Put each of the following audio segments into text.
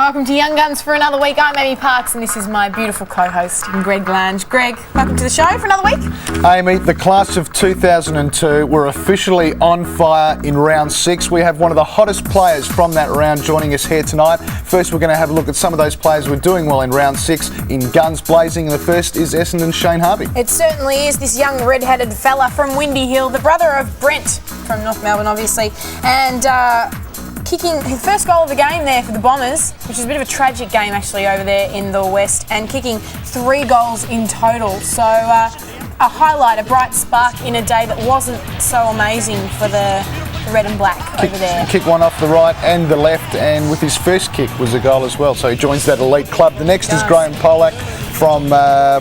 Welcome to Young Guns for another week. I'm Amy Parks and this is my beautiful co-host, Greg Lange. Greg, welcome to the show for another week. Amy, the class of 2002 were officially on fire in round 6. We have one of the hottest players from that round joining us here tonight. First, we're going to have a look at some of those players who are doing well in round 6 in guns blazing. And the first is Essendon's Shane Harvey. It certainly is. This young red-headed fella from Windy Hill, the brother of Brent from North Melbourne, obviously, and kicking his first goal of the game there for the Bombers, which is a bit of a tragic game actually over there in the West, and kicking 3 goals in total. So a highlight, a bright spark in a day that wasn't so amazing for the red and black over there. Kick one off the right and the left, and with his first kick was a goal as well. So he joins that elite club. The next is Graham Polak from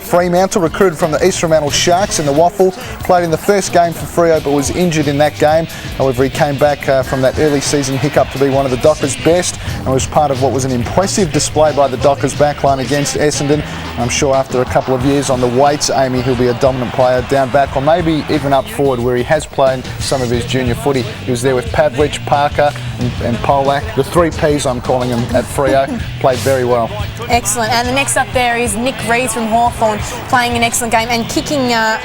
Fremantle, recruited from the East Fremantle Sharks in the Waffle. Played in the first game for Freo but was injured in that game. However, he came back from that early season hiccup to be one of the Dockers' best and was part of what was an impressive display by the Dockers' backline against Essendon. I'm sure after a couple of years on the weights, Amy, he'll be a dominant player down back or maybe even up forward where he has played some of his junior footy. He was there with Pavlich, Parker and Polak. The 3 Ps, I'm calling him, at Freo. Played very well. Excellent. And the next up there is Nick Rees from Hawthorn, playing an excellent game and kicking a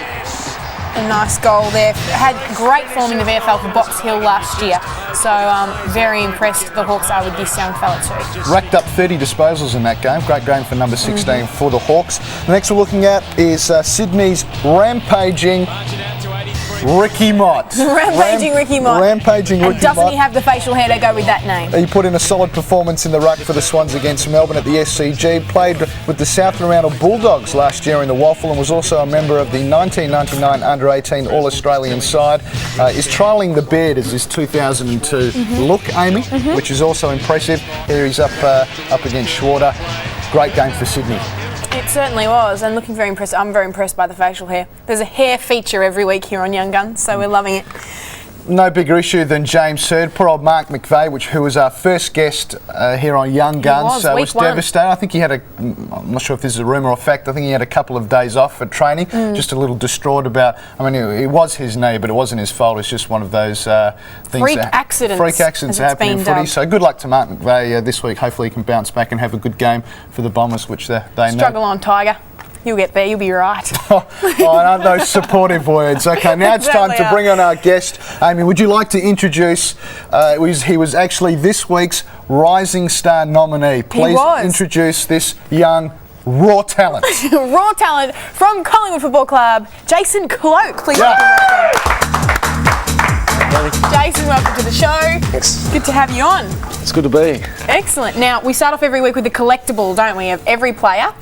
nice goal there. Had great form in the VFL for Box Hill last year. So very impressed the Hawks are with this young fella too. Racked up 30 disposals in that game. Great game for number 16 for the Hawks. The next we're looking at is Sydney's rampaging Ricky Mott. Rampaging Ricky Mott. Rampaging Ricky Mott. And doesn't he have the facial hair to go with that name? He put in a solid performance in the ruck for the Swans against Melbourne at the SCG. Played with the South Fremantle Bulldogs last year in the Waffle and was also a member of the 1999 Under-18 All-Australian side. Is trialling the beard as his 2002 look, Amy, which is also impressive. Here he's up against Schwarter. Great game for Sydney. It certainly was, and looking very impressive. I'm very impressed by the facial hair. There's a hair feature every week here on Young Guns, so we're loving it. No bigger issue than James Hird. Poor old Mark McVeigh, who was our first guest here on Young Guns, was devastated. I think he had I'm not sure if this is a rumour or fact, I think he had a couple of days off for training, just a little distraught about, I mean, it was his knee, but it wasn't his fault. It's just one of those things. Freak accidents happen in footy. So good luck to Mark McVeigh this week. Hopefully he can bounce back and have a good game for the Bombers, which they need. Struggle on, Tiger. You'll get there, you'll be right. Aren't those supportive words? Okay, now it's time to bring on our guest. Amy, would you like to introduce, he was actually this week's Rising Star nominee. Please introduce this young, raw talent. Raw talent from Collingwood Football Club, Jason Cloke. Please welcome. Jason, welcome to the show. Thanks. Good to have you on. It's good to be. Excellent. Now, we start off every week with the collectible, don't we, of every player.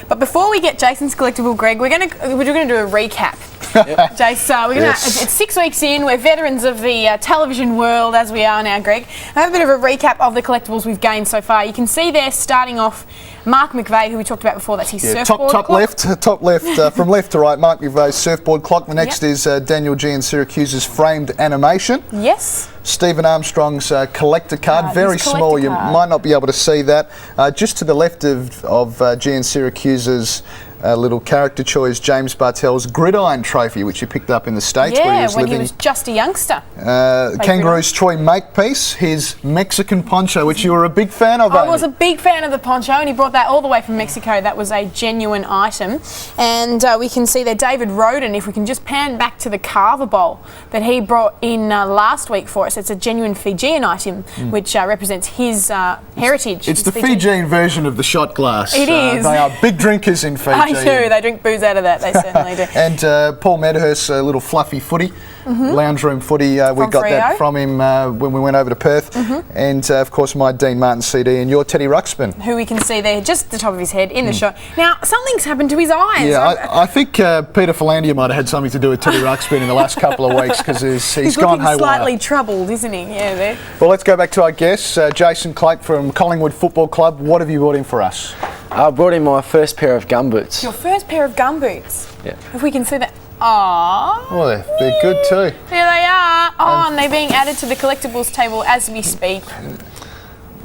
But before we get Jason's collectible, Greg, we're going to do a recap. Yep. Jace, it's 6 weeks in. We're veterans of the television world, as we are now, Greg. I have a bit of a recap of the collectibles we've gained so far. You can see there, starting off, Mark McVeigh, who we talked about before. That's his surfboard top clock. left, from left to right, Mark McVeigh's surfboard clock. The next is Daniel G. in Syracuse's framed animation. Yes. Stephen Armstrong's collector card, very small. You might not be able to see that. Just to the left of G. in Syracuse's little caricature choice, James Bartell's Gridiron Trophy, which he picked up in the States where he was living. He was just a youngster. Kangaroos Troy Makepeace, his Mexican poncho, which you were a big fan of. I was a big fan of the poncho, and he brought that all the way from Mexico. That was a genuine item. And we can see there David Roden, if we can just pan back to the Carver Bowl that he brought in last week for us. It's a genuine Fijian item, which represents his heritage. It's the Fijian version of the shot glass. It is. They are big drinkers in Fiji. They do. They drink booze out of that. They certainly do. And Paul Medhurst's little fluffy footy, lounge room footy. We got that from him when we went over to Perth. And of course my Dean Martin CD and your Teddy Ruxpin, who we can see there, just the top of his head in the shot. Now something's happened to his eyes. Yeah, I think Peter Philandia might have had something to do with Teddy Ruxpin in the last couple of weeks because he's gone haywire. Slightly troubled, isn't he? Yeah, there. Well, let's go back to our guests. Jason Cloke from Collingwood Football Club. What have you brought in for us? I brought in my first pair of gumboots. Your first pair of gumboots? Yeah. If we can see that. Aww. Well, they're good too. There they are. Oh, and they're being added to the collectibles table as we speak.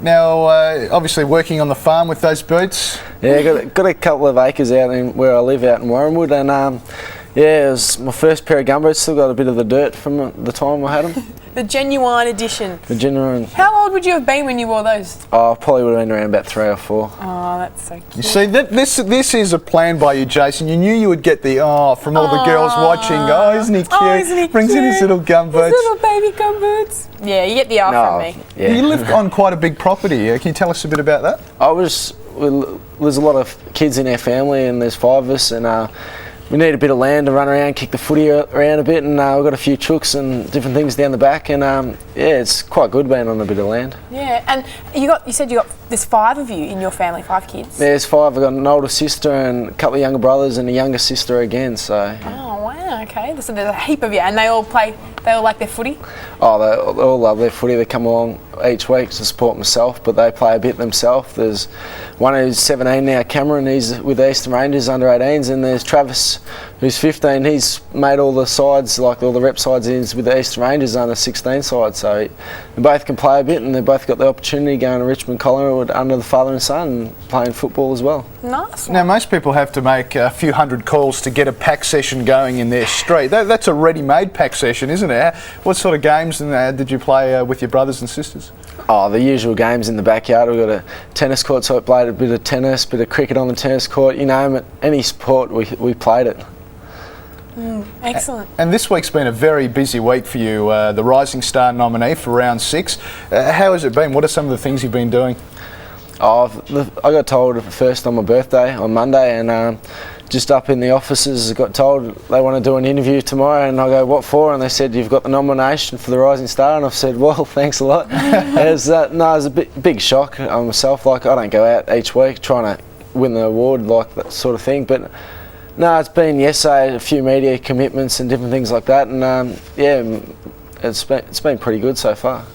Now, obviously working on the farm with those boots. Yeah, got a couple of acres out in where I live out in Warrenwood, and Yeah, it was my first pair of gumboots. Still got a bit of the dirt from the time I had them. The genuine edition. The genuine. How old would you have been when you wore those? Oh, I probably would have been around about 3 or 4. Oh, that's so cute. You see, this is a plan by you, Jason. You knew you would get the from all the girls watching. Oh, isn't he cute? Oh, isn't he Brings in his little gumboots. His little baby gumboots. Yeah, you get the from me. Yeah. You live on quite a big property. Can you tell us a bit about that? There's a lot of kids in our family, and there's 5 of us, and we need a bit of land to run around, kick the footy around a bit, and we've got a few chooks and different things down the back, and yeah, it's quite good being on a bit of land. Yeah, and you said there's 5 of you in your family, 5 kids. There's 5. I've got an older sister and a couple of younger brothers and a younger sister again. So. Oh wow, okay. So there's a heap of you, and they all like their footy. Oh, they all love their footy. They come along each week to support myself, but they play a bit themselves. There's one who's 17 now, Cameron. He's with the Eastern Rangers under 18s, and there's Travis, who's 15. He's made all the sides, like all the rep sides, is with the Eastern Rangers under 16 side. So they both can play a bit, and they both got the opportunity going to Richmond Collingwood under the father and son and playing football as well. Nice. Now, most people have to make a few hundred calls to get a pack session going in their street. That's a ready-made pack session, isn't it? What sort of games did you play with your brothers and sisters? Oh, the usual games in the backyard. We've got a tennis court, so I played a bit of tennis, bit of cricket on the tennis court. You name it, any sport, we played it. Excellent. And this week's been a very busy week for you, the Rising Star nominee for round 6. How has it been? What are some of the things you've been doing? Oh, I got told first on my birthday on Monday, and just up in the offices, I got told they want to do an interview tomorrow, and I go, what for? And they said, you've got the nomination for the Rising Star, and I've said, well, thanks a lot. It was a big shock on myself. Like, I don't go out each week trying to win the award, like that sort of thing, but no, it's been yesterday, a few media commitments and different things like that, and yeah, it's been pretty good so far.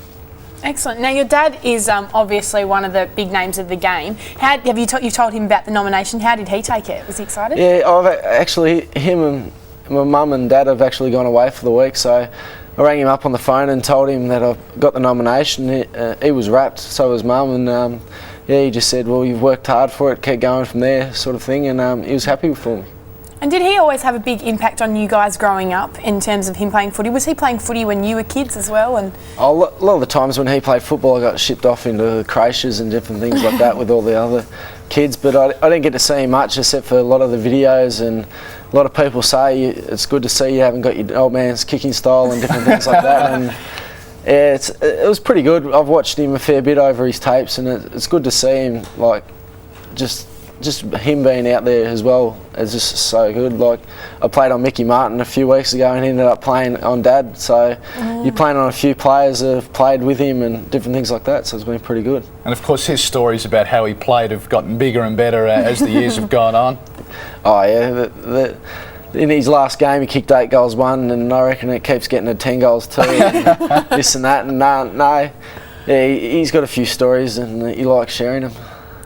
Excellent. Now, your dad is obviously one of the big names of the game. You've told him about the nomination. How did he take it? Was he excited? Yeah, him and my mum and dad have actually gone away for the week, so I rang him up on the phone and told him that I've got the nomination. He was rapt, so was mum, and yeah, he just said, well, you've worked hard for it, keep going from there, sort of thing, and he was happy for me. And did he always have a big impact on you guys growing up in terms of him playing footy? Was he playing footy when you were kids as well? And a lot of the times when he played football, I got shipped off into creches and different things like that with all the other kids, but I didn't get to see him much except for a lot of the videos, and a lot of people say it's good to see you haven't got your old man's kicking style and different things like that. And yeah, it was pretty good. I've watched him a fair bit over his tapes, and it's good to see him, like, just him being out there as well is just so good. Like, I played on Mickey Martin a few weeks ago and ended up playing on Dad, so you're playing on a few players that have played with him and different things like that, so it's been pretty good. And of course his stories about how he played have gotten bigger and better as the years have gone on. Oh yeah, in his last game he kicked 8 goals, 1, and I reckon it keeps getting to 10 goals 2 and this and that, and no, yeah, he's got a few stories and he likes sharing them.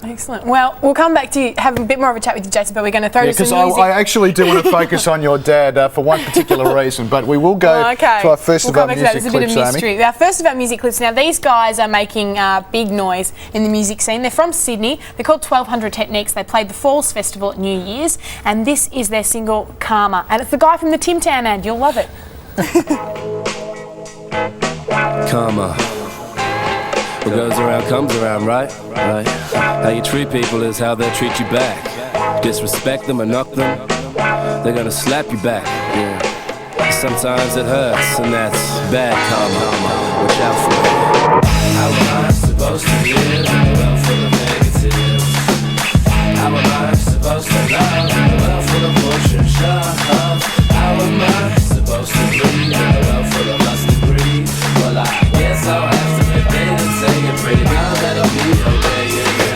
Excellent. Well, we'll come back to you, have a bit more of a chat with you, Jason, but we're going to throw to some music. Because I actually do want to focus on your dad for one particular reason, but we will go to our first of our music clips, There's a bit of mystery. Our first of our music clips. Now, these guys are making big noise in the music scene. They're from Sydney. They're called 1200 Techniques. They played the Falls Festival at New Year's, and this is their single, Karma. And it's the guy from the Tim Tam ad. You'll love it. Karma. What goes around comes around, right? Right. How you treat people is how they'll treat you back. Disrespect them or knock them, they're gonna slap you back. Yeah. Sometimes it hurts, and that's bad karma. Watch out for it. How am I supposed to live in a world full of negatives? How am I supposed to love in a world full of bullshit and love? How am I supposed to breathe in a world full of lust and greed? Well, I guess I'll have to be paid and say it pretty now that'll be okay.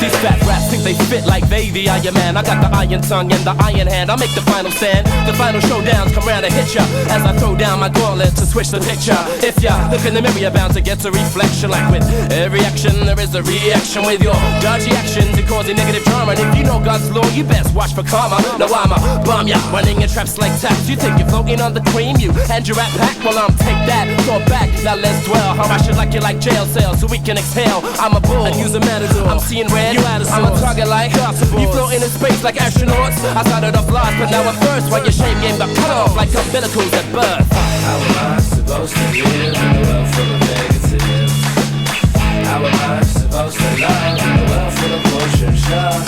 These fat rats think they fit like they the Iron Man. I got the iron tongue and the iron hand. I make the final stand. The final showdowns come round to hit ya as I throw down my gauntlet to switch the picture. If ya look in the mirror, you're bound to get a reflection. Like with every action, there is a reaction. With your dodgy actions, it causes negative drama. And if you know God's law, you best watch for karma. Now I'ma bomb ya, running in traps like taps. You think you're floating on the cream, you and your rat pack. Well, I'm take that, throw it back. Now let's dwell how I should like you like jail cells so we can exhale. I'm a bull and use a matador. I'm seeing red. I'm a target like you floating in space like astronauts. I started off lost, but now I'm first. While your shame game got cut off. like umbilicals at birth. How am I supposed to live in a world full of negatives? How am I supposed to love in a world full of bullshit stuff?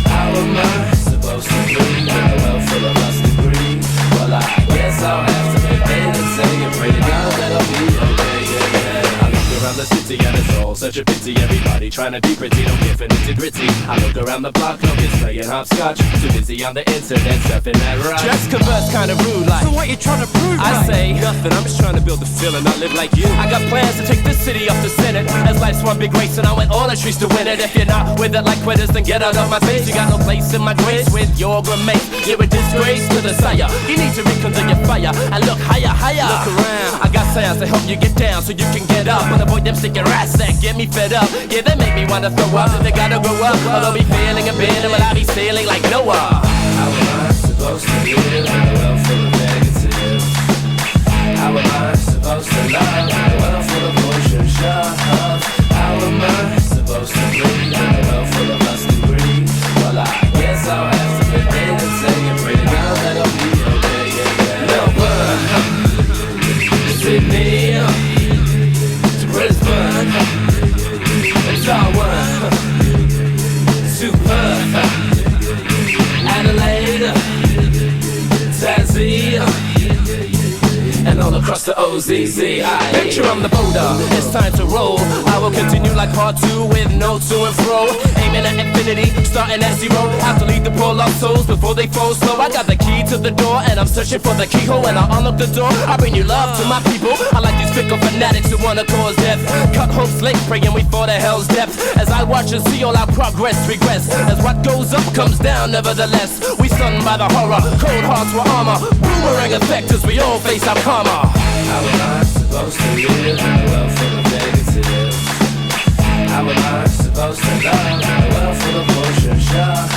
How am I supposed to breathe in a world full of lust and greed? Well, I guess I'll have to be paid and say and pray to God that I'll be okay, yeah. I look around the city and it's all such a pity. Everybody trying to be pretty, don't give an nitty gritty. I look around the block, no kids playing hopscotch. Too busy on the internet, surfing that ride. Just converse kinda rude like, so what you trying to prove? I say nothing, I'm just trying to build a feeling. I live like you. I got plans to take this city off the Senate. As life's one big race and I went all the streets to win it. If you're not with it like quitters, then get out of my face. You got no place in my grace with your remains. You're a disgrace to the sire. You need to rekindle your fire and look higher, higher. Look around. I got sounds to help you get down so you can get up. And avoid them sticky rats that get me fed up. Yeah, they make me wanna throw up. They gotta grow up or they'll be feeling a bit. But I'll be sailing like Noah. How am I supposed to live in a world full of negatives? How am I supposed to love in a world full of bullshit stuff? How am I supposed to breathe in a world full of lust and greed? Well, I guess I'll have to be paid and say and pray to God that I'll be okay, yeah, yeah. Melbourne, Sydney, to Brisbane, and Darwin, to Perth, Adelaide, Tassie, and all across the OZZ. Picture on the border, it's time to roll. I will continue like part 2 with no to and fro. Aiming at infinity, starting at 0. Have to lead the poor lost souls before they fall slow. I got the key to the door and I'm searching for the keyhole. And I unlock the door, I bring you love to my people. I like these fickle fanatics who wanna cause death. Cut hopes late, praying we fall to hell's depths. As I watch and see all our progress regress. As what goes up comes down nevertheless. We stunned by the horror, cold hearts were armor. Boomerang effect as we all face our karma. How am I supposed to live in a world full of negatives? How am I supposed to love in a world full of bullshit stuff?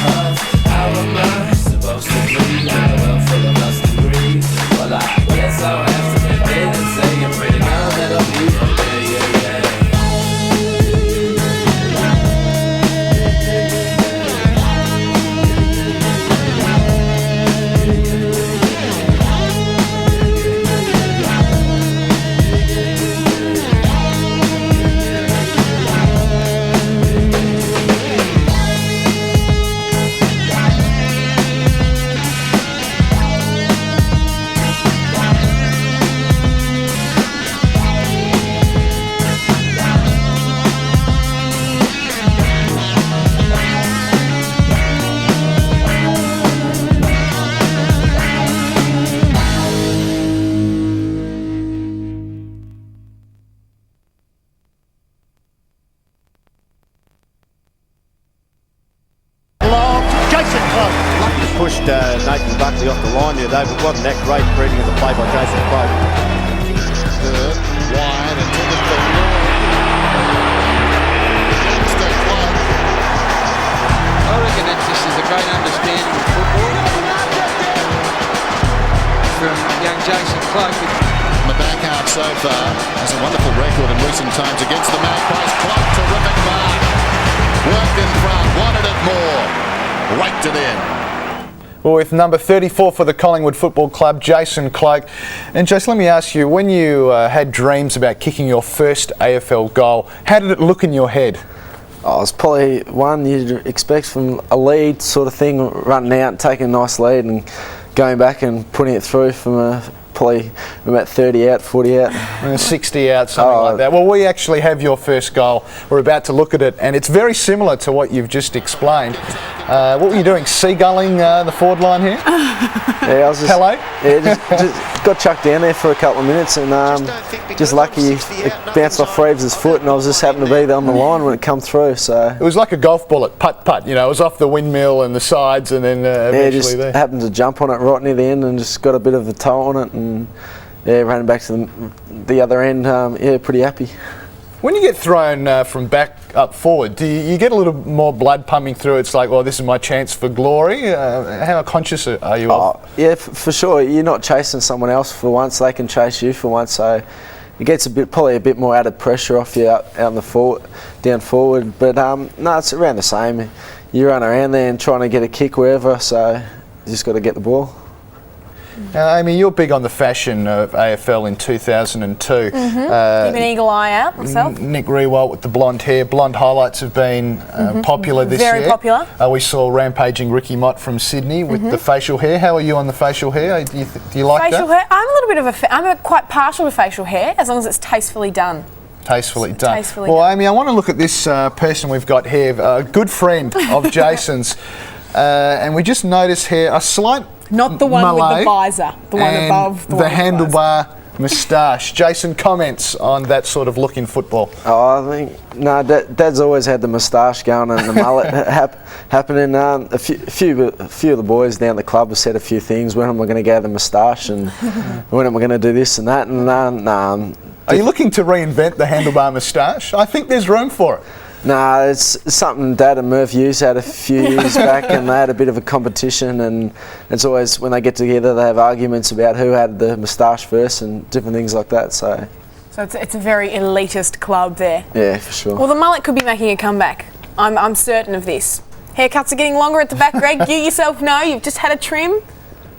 How am I supposed to breathe in a world full of lust and greed? Well, I guess I'll have to be paid and say and pray to God that I'll be okay, yeah, yeah. Pushed Nathan Buckley off the line there, though, but wasn't that great reading of the play by Jason Cloke. Wide and took it for Cloke. I reckon that this is a great understanding of football from young Jason Cloke. On the back half so far, has a wonderful record in recent times against the Magpies. Cloke, terrific mark. Worked in front, wanted it more. Raked it in. Well, with number 34 for the Collingwood Football Club, Jason Cloke. And Jason, let me ask you, when you had dreams about kicking your first AFL goal, how did it look in your head? Oh, it's probably one you'd expect from a lead sort of thing, running out and taking a nice lead and going back and putting it through from probably about 30 out, 40 out. 60 out, something like that. Well, we actually have your first goal. We're about to look at it, and it's very similar to what you've just explained. What were you doing, seagulling the forward line here? Yeah, I was just... Hello? Yeah, just got chucked down there for a couple of minutes and just lucky it bounced off Reeves' foot and I was just happened to be there on the line when it come through, so... It was like a golf bullet, putt, you know, it was off the windmill and the sides and then eventually just there. Happened to jump on it right near the end and just got a bit of a toe on it and ran back to the other end, pretty happy. When you get thrown from back up forward, do you get a little more blood pumping through? It's like, well, this is my chance for glory. How conscious are you of? Yeah, for sure. You're not chasing someone else for once. They can chase you for once. So it gets probably a bit more added pressure off you out on the forward, down forward. But no, it's around the same. You run around there and trying to get a kick wherever. So you just got to get the ball. Amy, you're big on the fashion of AFL in 2002. Keep an eagle eye out myself. Nick Riewoldt with the blonde hair. Blonde highlights have been popular this year. Very popular. We saw rampaging Ricky Mott from Sydney with the facial hair. How are you on the facial hair? Do you like Facial that? hair. I'm a little bit of I'm quite partial to facial hair as long as it's tastefully done. Tastefully done. Tastefully well, done. Amy, I want to look at this person we've got here, a good friend of Jason's, and we just notice here a slight Not the one with the mullet visor, the one and above the the one with the visor. handlebar moustache. Jason, comments on that sort of look in football? Oh, I think Dad's always had the moustache going and the mullet happening. A few of the boys down the club have said a few things. When am I going to go the moustache, and when am I going to do this and that? And Are you looking to reinvent the handlebar moustache? I think there's room for it. No, it's something Dad and Murph used had a few years back, and they had a bit of a competition, and it's always when they get together they have arguments about who had the moustache first and different things like that. So it's a very elitist club there. yeah, for sure. Well, the mullet could be making a comeback. I'm certain of this. Haircuts are getting longer at the back, Greg. You yourself know you've just had a trim.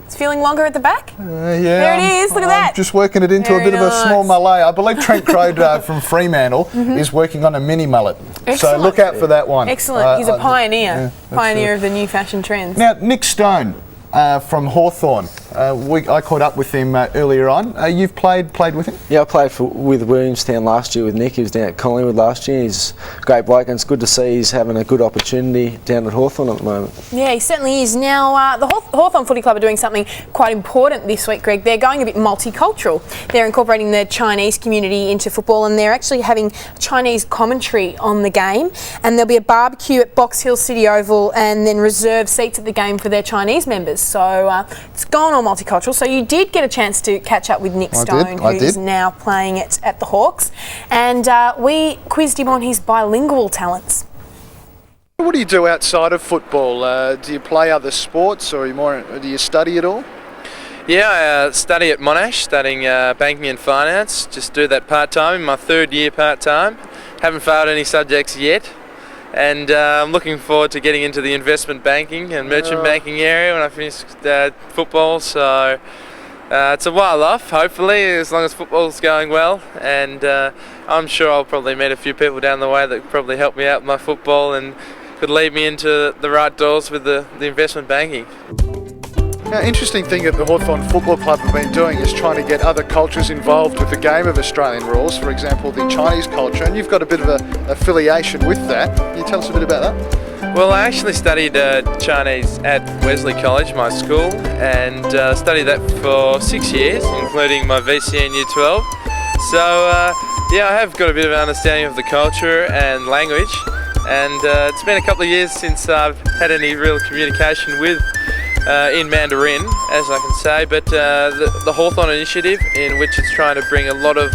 It's feeling longer at the back. Yeah, there it is. Look at that. Just working it into Very a bit of a small nice. mullet. I believe Trent Crode from Fremantle is working on a mini mullet. Excellent. So look out for that one. Excellent. He's a pioneer. yeah, Pioneer of the new fashion trends. Now, Nick Stone from Hawthorn. I caught up with him earlier on. You've played with him? Yeah, I played with Williamstown last year with Nick. He was down at Collingwood last year. He's a great bloke, and it's good to see he's having a good opportunity down at Hawthorn at the moment. Yeah, he certainly is. Now, the Hawthorn Footy Club are doing something quite important this week, Greg. They're going a bit multicultural. They're incorporating the Chinese community into football, and they're actually having Chinese commentary on the game. And there'll be a barbecue at Box Hill City Oval, and then reserved seats at the game for their Chinese members. So it's gone all multicultural. So you did get a chance to catch up with Nick Stone, who's now playing it at the Hawks. And we quizzed him on his bilingual talents. What do you do outside of football? Do you play other sports, or do you study at all? Yeah, I study at Monash, studying banking and finance. Just do that part-time, in my third year part-time. Haven't failed any subjects yet. And I'm looking forward to getting into the investment banking and merchant banking area when I finish football. So it's a while off, hopefully, as long as football's going well. And I'm sure I'll probably meet a few people down the way that could probably help me out with my football and could lead me into the right doors with the investment banking. Now, interesting thing that the Hawthorn Football Club have been doing is trying to get other cultures involved with the game of Australian rules, for example the Chinese culture, and you've got a bit of an affiliation with that. Can you tell us a bit about that? Well, I actually studied Chinese at Wesley College, my school, and studied that for 6 years, including my VCE in Year 12. So, yeah, I have got a bit of an understanding of the culture and language, and it's been a couple of years since I've had any real communication with in Mandarin, as I can say, but the Hawthorn initiative, in which it's trying to bring a lot of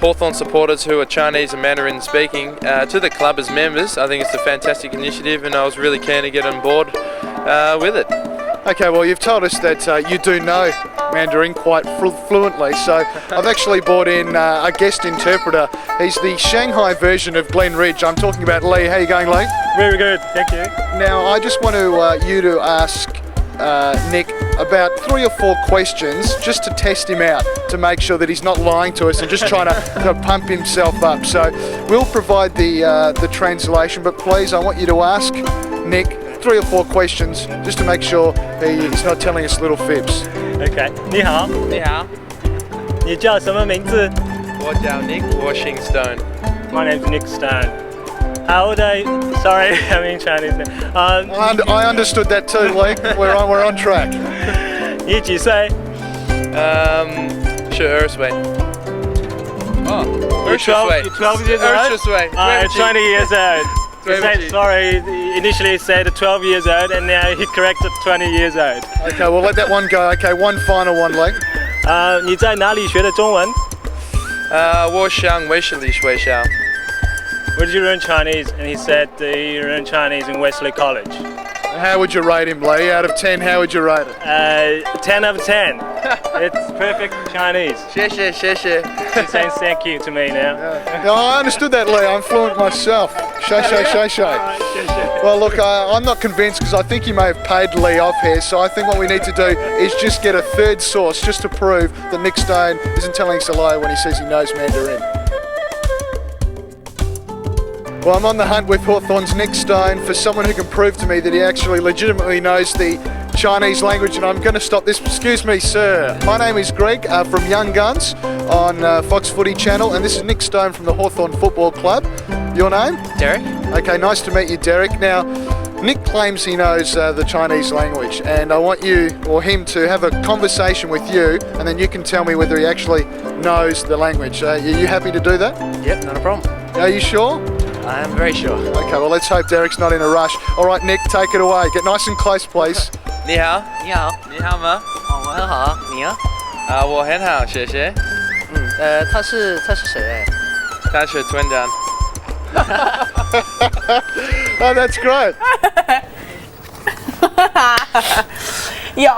Hawthorn supporters who are Chinese and Mandarin speaking to the club as members. I think it's a fantastic initiative, and I was really keen to get on board with it. Okay, well, you've told us that you do know Mandarin quite fluently, so I've actually brought in a guest interpreter. He's the Shanghai version of Glen Ridge. I'm talking about Lee. How are you going, Lee? Very good, thank you. Now, I just want you to ask Nick about 3 or 4 questions just to test him out, to make sure that he's not lying to us and just trying to pump himself up. So we'll provide the translation, but please, I want you to ask Nick 3 or 4 questions just to make sure he's not telling us little fibs. Okay. 你好。你好。你叫什么名字？我叫 Nick Washington. My name's Nick Stone. How old are you? Sorry, I'm in Chinese now. I understood that too, Lee. We're on track. 你几岁？ 20岁. Oh, You're 12 years old? 20 years old. He said, sorry, initially he said 12 years old, and now he corrected 20 years old. Okay, we'll let that one go. Okay, one final one, Lee. 你在哪里学的中文？我上卫理学校。 Where did you learn Chinese? And he said he learned Chinese in Wesley College. How would you rate him, Lee? Out of 10, how would you rate it? 10 out of 10. It's perfect Chinese. 谢谢谢谢. He's saying thank you to me now. No, I understood that, Lee. I'm fluent myself. Shay. Well, look, I'm not convinced because I think you may have paid Lee off here. So I think what we need to do is just get a third source just to prove that Nick Stone isn't telling us a lie when he says he knows Mandarin. Well, I'm on the hunt with Hawthorn's Nick Stone for someone who can prove to me that he actually legitimately knows the Chinese language, and I'm going to stop this. Excuse me, sir. My name is Greg from Young Guns on Fox Footy Channel, and this is Nick Stone from the Hawthorn Football Club. Your name? Derek. Okay, nice to meet you, Derek. Now, Nick claims he knows the Chinese language, and I want you or him to have a conversation with you, and then you can tell me whether he actually knows the language. Are you happy to do that? Yep, not a problem. Are you sure? I am very sure. Okay, well, let's hope Derek's not in a rush. All right, Nick, take it away. Get nice and close, please. 你好，你好，你好吗？哦，我很好，你呢？我很好，谢谢。他是谁？他是团长。Oh, that's great. Yeah,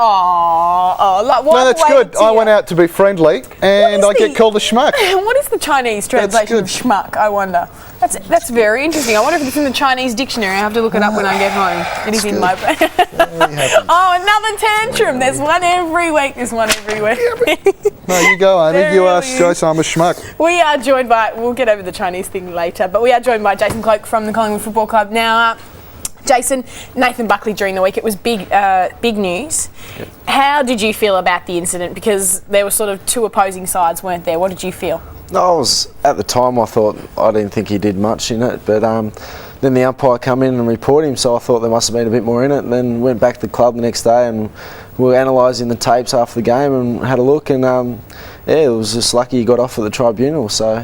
like, No, that's good. I went out to be friendly, and I get called a schmuck. What is the Chinese translation of schmuck, I wonder? That's very interesting. I wonder if it's in the Chinese dictionary. I have to look it up when I get home. It is in my... Oh, another tantrum. There's one every week. There's one every week. No, you go, Amy. You ask Joyce, I'm a schmuck. We are joined by... We'll get over the Chinese thing later, but we are joined by Jason Cloke from the Collingwood Football Club. Now, Jason, Nathan Buckley during the week, it was big news. Yep. How did you feel about the incident? Because there were sort of two opposing sides, weren't there? What did you feel? No, at the time I didn't think he did much in it, but then the umpire come in and report him, so I thought there must have been a bit more in it, and then went back to the club the next day and we were analysing the tapes after the game and had a look, and it was just lucky he got off at the tribunal. So.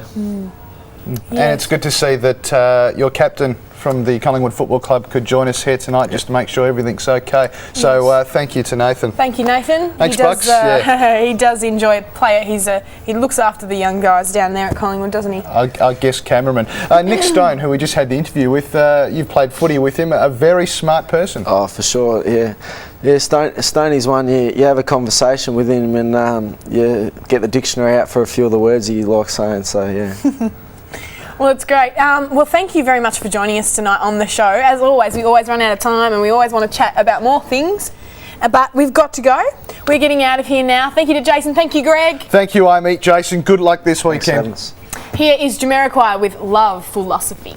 And it's good to see that your captain from the Collingwood Football Club could join us here tonight just to make sure everything's okay. So thank you to Nathan. Thank you, Nathan. Thanks, he does, Bucks. He does enjoy player. He looks after the young guys down there at Collingwood, doesn't he? I guess cameraman. Nick Stone, who we just had the interview with, you've played footy with him, a very smart person. Oh, for sure, yeah. Yeah, Stoney's one, you have a conversation with him and you get the dictionary out for a few of the words he likes saying, so yeah. Well, it's great. Well, thank you very much for joining us tonight on the show. As always, we always run out of time and we always want to chat about more things. But we've got to go. We're getting out of here now. Thank you to Jason. Thank you, Greg. Thank you, Amy. Jason, good luck this weekend. Thanks, Here is Jamiroquai with Love Philosophy.